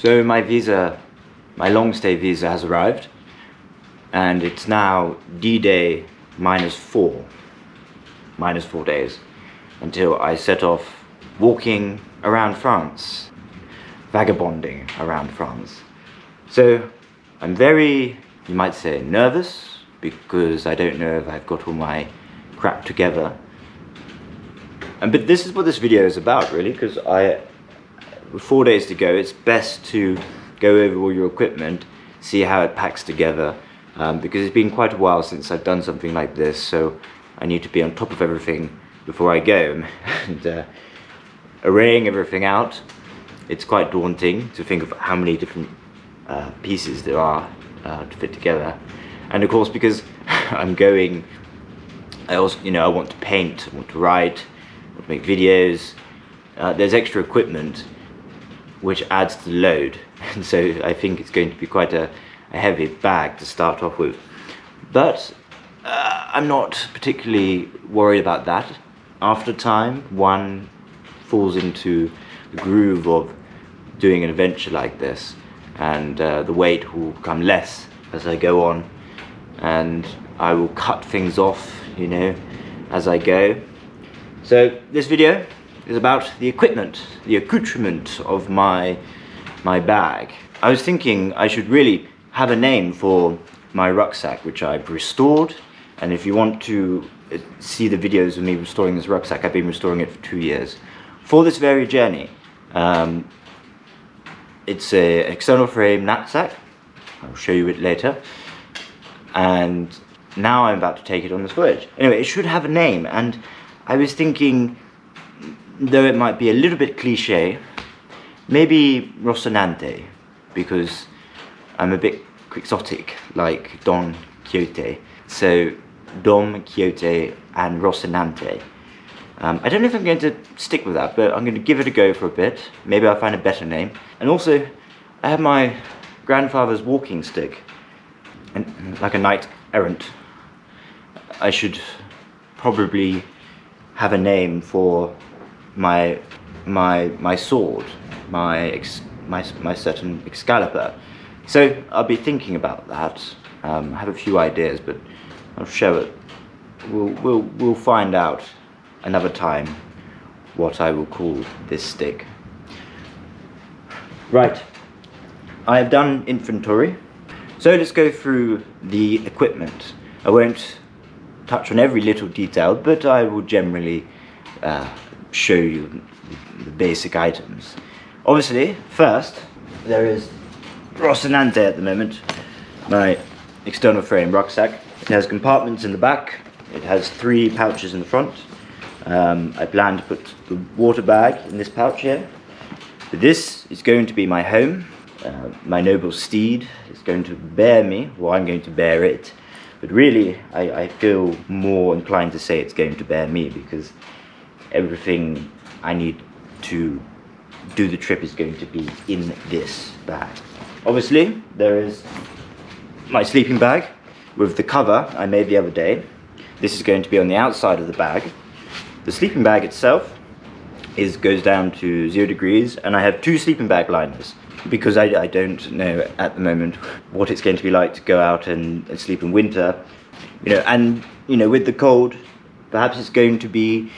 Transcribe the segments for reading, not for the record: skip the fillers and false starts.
So my long stay visa has arrived, and it's now D-Day -4 days until I set off walking around France, vagabonding around France. So I'm very, you might say, nervous, because I don't know if I've got all my crap together. But this is what this video is about, really, because with 4 days to go, it's best to go over all your equipment, see how it packs together, because it's been quite a while since I've done something like this, so I need to be on top of everything before I go. And arraying everything out, it's quite daunting to think of how many different pieces there are to fit together. And of course, because I'm going, I also, I want to paint, I want to write, I want to make videos. There's extra equipment which adds to the load, and so I think it's going to be quite a heavy bag to start off with. But I'm not particularly worried about that. After time, one falls into the groove of doing an adventure like this, and the weight will become less as I go on, and I will cut things off, as I go. So this video is about the equipment, the accoutrement of my bag. I was thinking I should really have a name for my rucksack, which I've restored. And if you want to see the videos of me restoring this rucksack, I've been restoring it for 2 years. For this very journey, it's an external frame knapsack. I'll show you it later. And now I'm about to take it on this voyage. Anyway, it should have a name, and I was thinking, though it might be a little bit cliche, maybe Rocinante, because I'm a bit quixotic, like Don Quixote. So Don Quixote and Rocinante. I don't know if I'm going to stick with that, but I'm going to give it a go for a bit. Maybe I'll find a better name. And also, I have my grandfather's walking stick, and like a knight errant, I should probably have a name for my sword, my certain Excalibur. So I'll be thinking about that. I have a few ideas, but I'll show it. We'll find out another time what I will call this stick. Right, I have done inventory. So let's go through the equipment. I won't touch on every little detail, but I will generally show you the basic items. Obviously, first, there is Rocinante at the moment, my external frame rucksack. It has compartments in the back, it has 3 pouches in the front. I plan to put the water bag in this pouch here. But this is going to be my home. My noble steed is going to bear me, or I'm going to bear it. But really, I feel more inclined to say it's going to bear me, because everything I need to do the trip is going to be in this bag. Obviously, there is my sleeping bag with the cover I made the other day. This is going to be on the outside of the bag. The sleeping bag itself goes down to 0 degrees, and I have 2 sleeping bag liners, because I don't know at the moment what it's going to be like to go out and sleep in winter. With the cold, perhaps it's going to be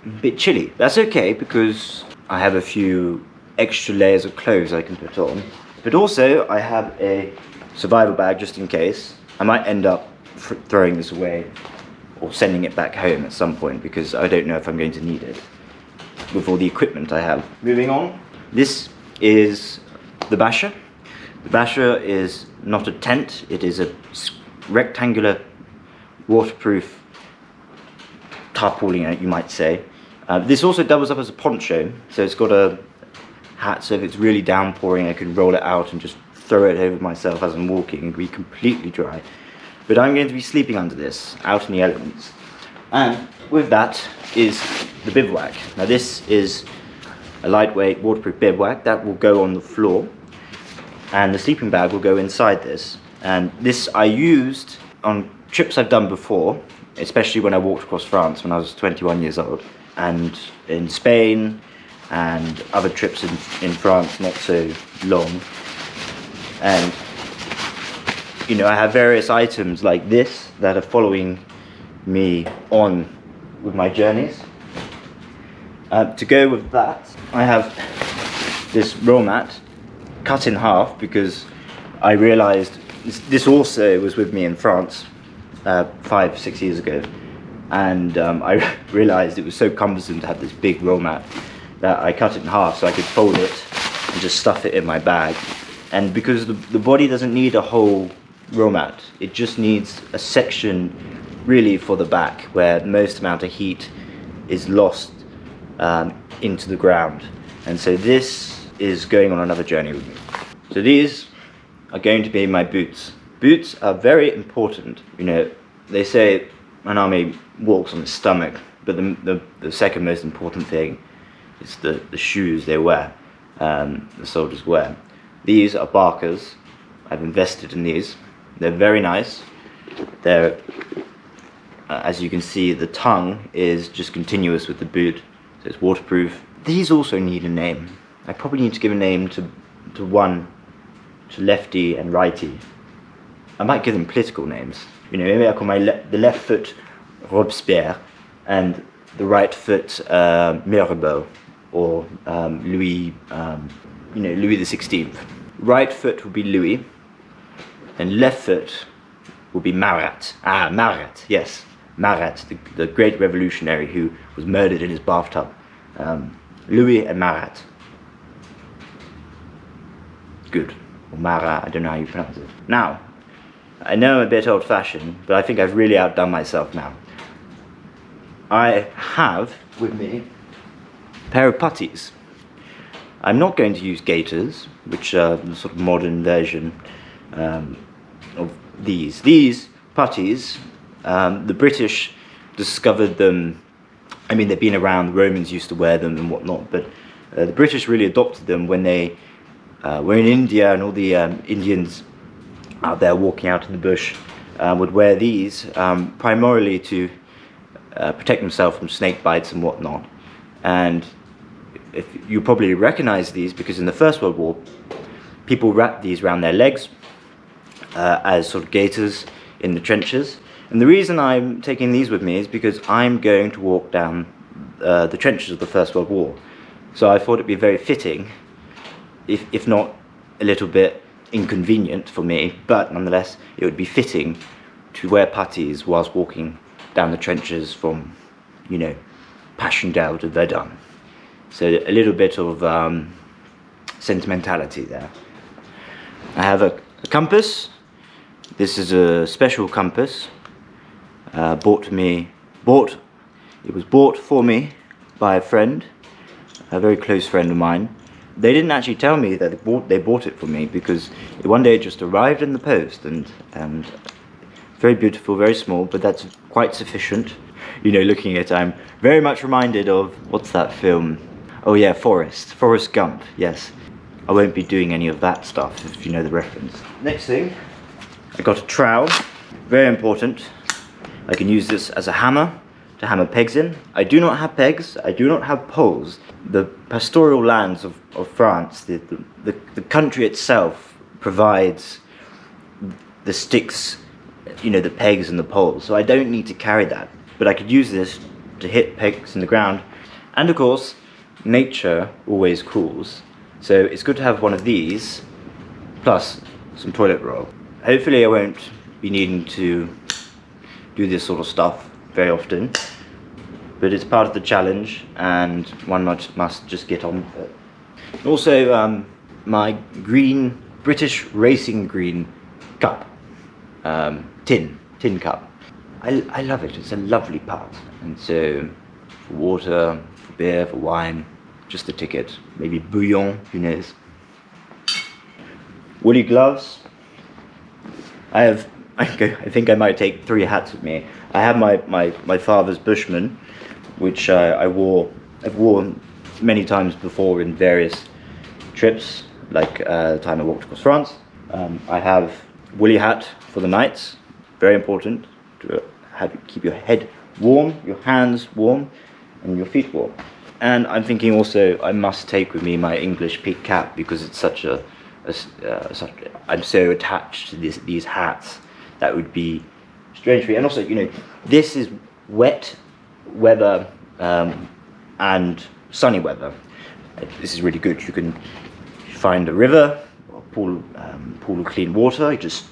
a bit chilly. That's okay, because I have a few extra layers of clothes I can put on. But also, I have a survival bag just in case. I might end up throwing this away or sending it back home at some point, because I don't know if I'm going to need it with all the equipment I have. Moving on, this is the basher. The basher is not a tent, it is a rectangular waterproof tarpaulin, you might say. This also doubles up as a poncho, so it's got a hat, so if it's really downpouring I can roll it out and just throw it over myself as I'm walking and be completely dry. But I'm going to be sleeping under this, out in the elements. And with that is the bivouac. Now this is a lightweight waterproof bivouac that will go on the floor, and the sleeping bag will go inside this. And this I used on trips I've done before, especially when I walked across France when I was 21 years old. And in Spain, and other trips in France not so long. And you know, I have various items like this that are following me on with my journeys. To go with that, I have this roll mat cut in half because I realized this also was with me in France 5-6 years ago, and I realized it was so cumbersome to have this big roll mat that I cut it in half so I could fold it and just stuff it in my bag. And because the body doesn't need a whole roll mat, it just needs a section really for the back where the most amount of heat is lost into the ground. And so this is going on another journey with me. So these are going to be my boots. Boots are very important. You know, they say an army walks on its stomach, but the second most important thing is the shoes they wear, the soldiers wear. These are Barkers. I've invested in these. They're very nice. They're, as you can see, the tongue is just continuous with the boot, so it's waterproof. These also need a name. I probably need to give a name to lefty and righty. I might give them political names. You know, maybe I call the left foot Robespierre and the right foot Mirabeau, or Louis the 16th. Right foot would be Louis, and left foot would be Marat. Marat, yes, Marat, the great revolutionary who was murdered in his bathtub. Louis and Marat. Good. Or Marat, I don't know how you pronounce it. Now, I know I'm a bit old-fashioned, but I think I've really outdone myself now. I have with me a pair of puttees. I'm not going to use gaiters, which are the sort of modern version of these. These puttees, the British discovered them. I mean, they've been around, the Romans used to wear them and whatnot, but the British really adopted them when they were in India, and all the Indians out there walking out in the bush would wear these primarily to protect themselves from snake bites and whatnot. And if you probably recognize these because in the First World War, people wrapped these around their legs as sort of gaiters in the trenches. And the reason I'm taking these with me is because I'm going to walk down the trenches of the First World War. So I thought it'd be very fitting, if not a little bit inconvenient for me, but nonetheless it would be fitting to wear puttees whilst walking down the trenches from, you know, Passchendaele to Verdun. So a little bit of sentimentality there. I have a compass. This is a special compass. It was bought for me by a friend, a very close friend of mine. They didn't actually tell me that they bought it for me because one day it just arrived in the post, and very beautiful, very small, but that's quite sufficient. You know, looking at it, I'm very much reminded of, what's that film? Oh yeah, Forrest Gump, yes. I won't be doing any of that stuff if you know the reference. Next thing, I got a trowel, very important. I can use this as a hammer to hammer pegs in. I do not have pegs, I do not have poles. The pastoral lands of France, the country itself provides the sticks, you know, the pegs and the poles, so I don't need to carry that. But I could use this to hit pegs in the ground. And of course, nature always cools, so it's good to have one of these, plus some toilet roll. Hopefully I won't be needing to do this sort of stuff very often, but it's part of the challenge and one must just get on with it. Also, my green, British racing green cup, tin cup. I love it, it's a lovely part. And so, for water, for beer, for wine, just a ticket. Maybe bouillon, who knows. Woolly gloves. I think I might take 3 hats with me. I have my father's Bushman, which I've worn many times before in various trips, like the time I walked across France. I have woolly hat for the nights, very important to keep your head warm, your hands warm, and your feet warm. And I'm thinking also I must take with me my English peak cap because it's such I'm so attached to these hats. That would be strange for me. And also, you know, this is wet weather and sunny weather. This is really good. You can find a river, or pool of clean water. You just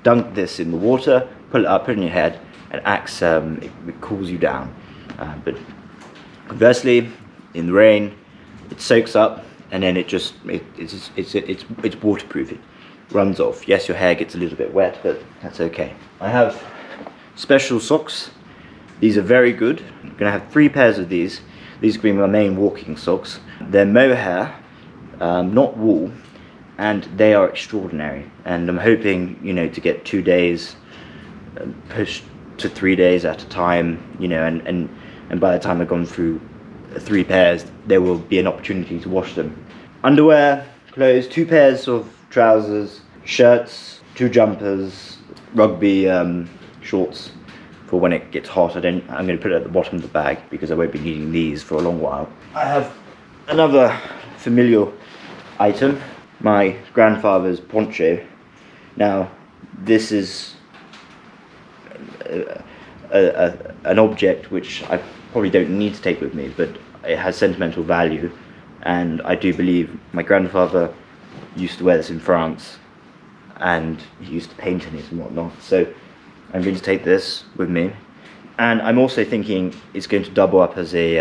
dunk this in the water, pull it up, put it in your head, and it cools you down. But conversely, in the rain, it soaks up, and then it's waterproof. It runs off. Yes, your hair gets a little bit wet, but that's okay. I have special socks. These are very good. I'm gonna have 3 pairs of these. These are gonna be my main walking socks. They're mohair, not wool, and they are extraordinary. And I'm hoping, you know, to get 2 days, pushed to 3 days at a time, you know, and by the time I've gone through 3 pairs, there will be an opportunity to wash them. Underwear, clothes, 2 pairs of trousers, shirts, 2 jumpers, rugby shorts for when it gets hot. I'm going to put it at the bottom of the bag because I won't be needing these for a long while. I have another familial item, my grandfather's poncho. Now, this is an object which I probably don't need to take with me, but it has sentimental value, and I do believe my grandfather used to wear this in France, and he used to paint in it and whatnot. So I'm going to take this with me, and I'm also thinking it's going to double up as a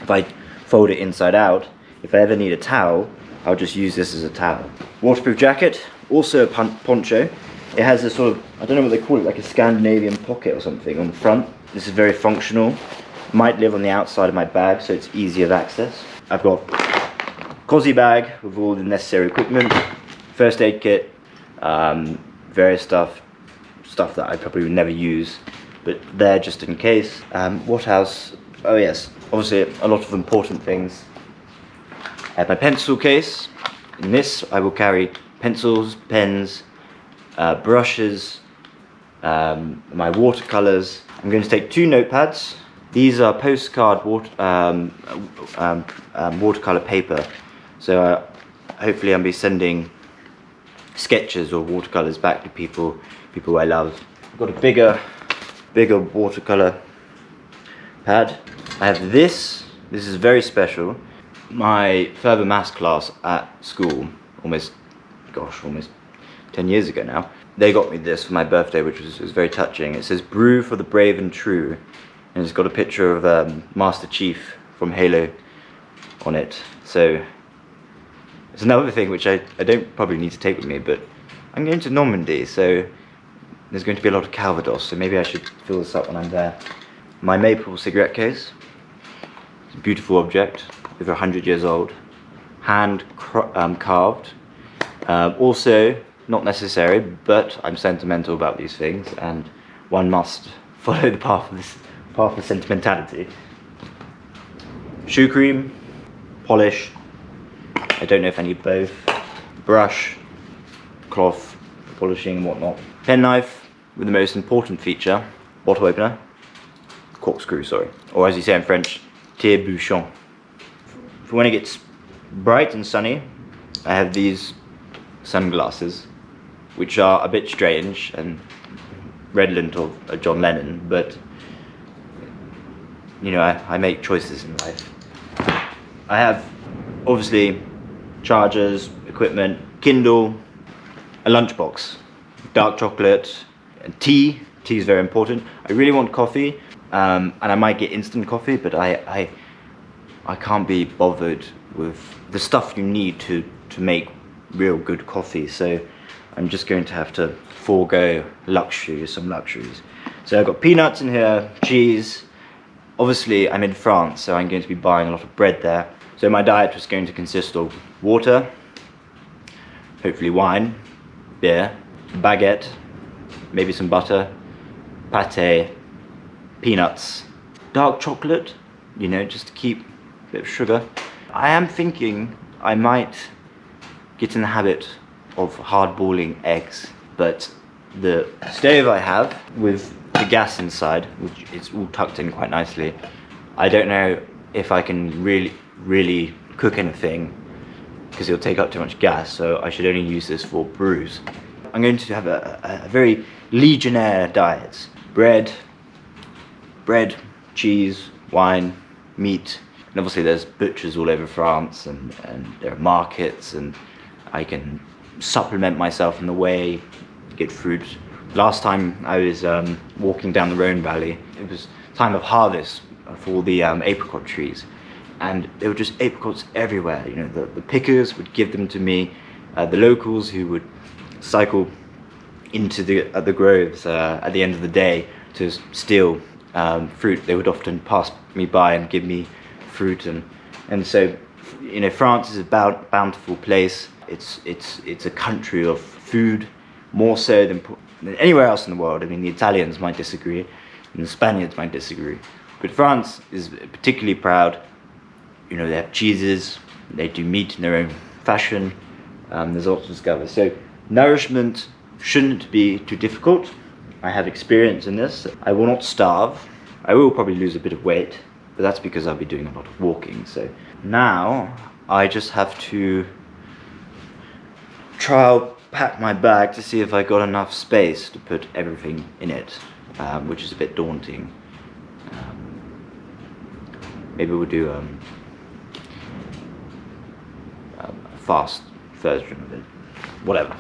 if I fold it inside out, if I ever need a towel, I'll just use this as a towel. Waterproof jacket, also a poncho. It has a sort of, I don't know what they call it, like a Scandinavian pocket or something on the front. This is very functional. Might live on the outside of my bag, so it's easy of access. I've got a cozy bag with all the necessary equipment, first aid kit, various stuff that I probably would never use, but there just in case. What else? Oh yes, obviously a lot of important things. I have my pencil case. In this I will carry pencils, pens, brushes, my watercolors. I'm going to take 2 notepads. These are postcard watercolor paper. So hopefully I'll be sending sketches or watercolors back to people I love. I've got a bigger watercolor pad. I have this. This is very special. My further maths class at school, almost 10 years ago now, they got me this for my birthday, which was very touching. It says "Brew for the brave and true," and it's got a picture of Master Chief from Halo on it. So it's another thing which I don't probably need to take with me, but I'm going to Normandy, so there's going to be a lot of Calvados, so maybe I should fill this up when I'm there. My maple cigarette case. It's a beautiful object, over 100 years old, hand carved. Also, not necessary, but I'm sentimental about these things, and one must follow the path of sentimentality. Shoe cream, polish. I don't know if I need both. Brush, cloth, polishing and whatnot. Pen knife with the most important feature, bottle opener, corkscrew, sorry, or as you say in French, tire-bouchon. For when it gets bright and sunny, I have these sunglasses, which are a bit strange and redolent of John Lennon, but you know, I make choices in life. I have obviously chargers, equipment, Kindle, a lunchbox, dark chocolate, and tea. Tea is very important. I really want coffee, and I might get instant coffee, but I can't be bothered with the stuff you need to make real good coffee, so I'm just going to have to forego some luxuries. So I've got peanuts in here, cheese. Obviously I'm in France, so I'm going to be buying a lot of bread there. So my diet was going to consist of water, hopefully wine, beer, baguette, maybe some butter, pate, peanuts, dark chocolate, you know, just to keep a bit of sugar. I am thinking I might get in the habit of hard boiling eggs, but the stove I have with the gas inside, which is all tucked in quite nicely, I don't know if I can really cook anything, because it'll take up too much gas, so I should only use this for brews. I'm going to have a very legionnaire diet. Bread, cheese, wine, meat, and obviously there's butchers all over France, and there are markets, and I can supplement myself in the way, get fruit. Last time I was walking down the Rhone Valley, it was time of harvest for all the apricot trees, and there were just apricots everywhere. You know, the pickers would give them to me, the locals who would cycle into the groves at the end of the day to steal fruit, they would often pass me by and give me fruit, and so, you know, France is a bountiful place. It's a country of food, more so than anywhere else in the world. I mean, the Italians might disagree, and the Spaniards might disagree, but France is particularly proud. You know, they have cheeses, they do meat in their own fashion. There's lots to discover. So nourishment shouldn't be too difficult. I have experience in this. I will not starve. I will probably lose a bit of weight, but that's because I'll be doing a lot of walking. So now I just have to pack my bag to see if I got enough space to put everything in it, which is a bit daunting. Maybe we'll do a fast version of it. Whatever.